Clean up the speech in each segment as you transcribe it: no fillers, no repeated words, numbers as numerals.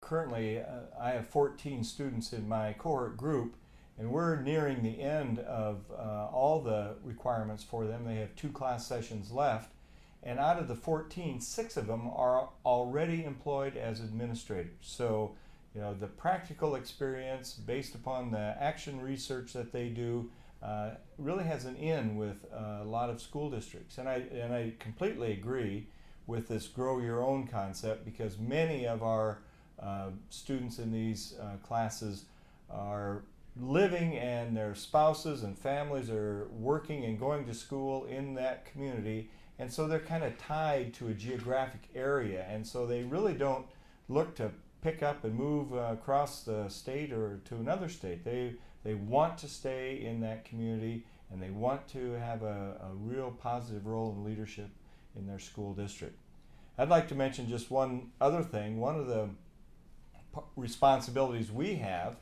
currently, I have 14 students in my cohort group, and we're nearing the end of all the requirements for them. They have 2 class sessions left, and out of the 14, 6 of them are already employed as administrators. So, the practical experience based upon the action research that they do really has an in with a lot of school districts. And I completely agree with this grow your own concept, because many of our students in these classes are living, and their spouses and families are working and going to school in that community, and so they're kind of tied to a geographic area, and so they really don't look to pick up and move across the state or to another state. They want to stay in that community, and they want to have a real positive role in leadership in their school district. I'd like to mention just one other thing. One of the responsibilities we have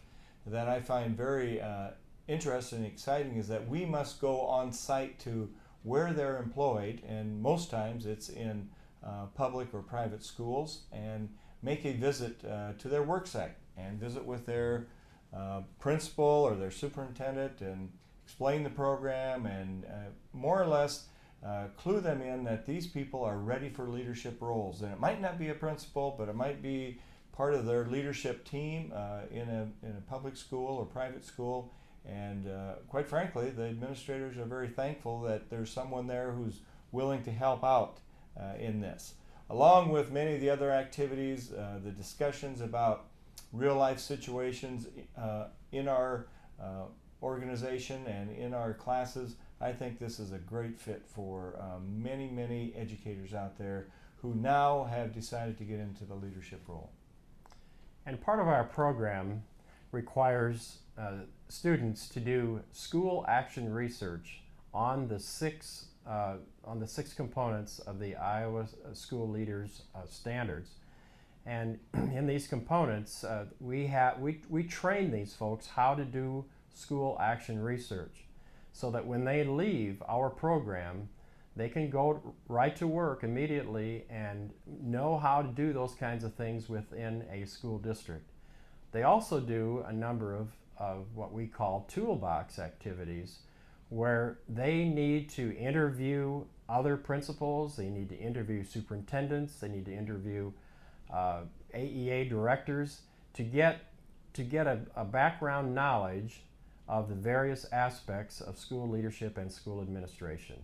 that I find very interesting and exciting is that we must go on site to where they're employed, and most times it's in public or private schools, and make a visit to their work site and visit with their principal or their superintendent and explain the program, and more or less clue them in that these people are ready for leadership roles. And it might not be a principal, but it might be part of their leadership team in a public school or private school. And quite frankly, the administrators are very thankful that there's someone there who's willing to help out in this. Along with many of the other activities, the discussions about real life situations in our organization and in our classes, I think this is a great fit for many, many educators out there who now have decided to get into the leadership role. And part of our program requires students to do school action research on the six components of the Iowa School Leaders Standards. And in these components, we train these folks how to do school action research, so that when they leave our program, they can go right to work immediately and know how to do those kinds of things within a school district. They also do a number of what we call toolbox activities, where they need to interview other principals, they need to interview superintendents, they need to interview AEA directors to get a background knowledge of the various aspects of school leadership and school administration.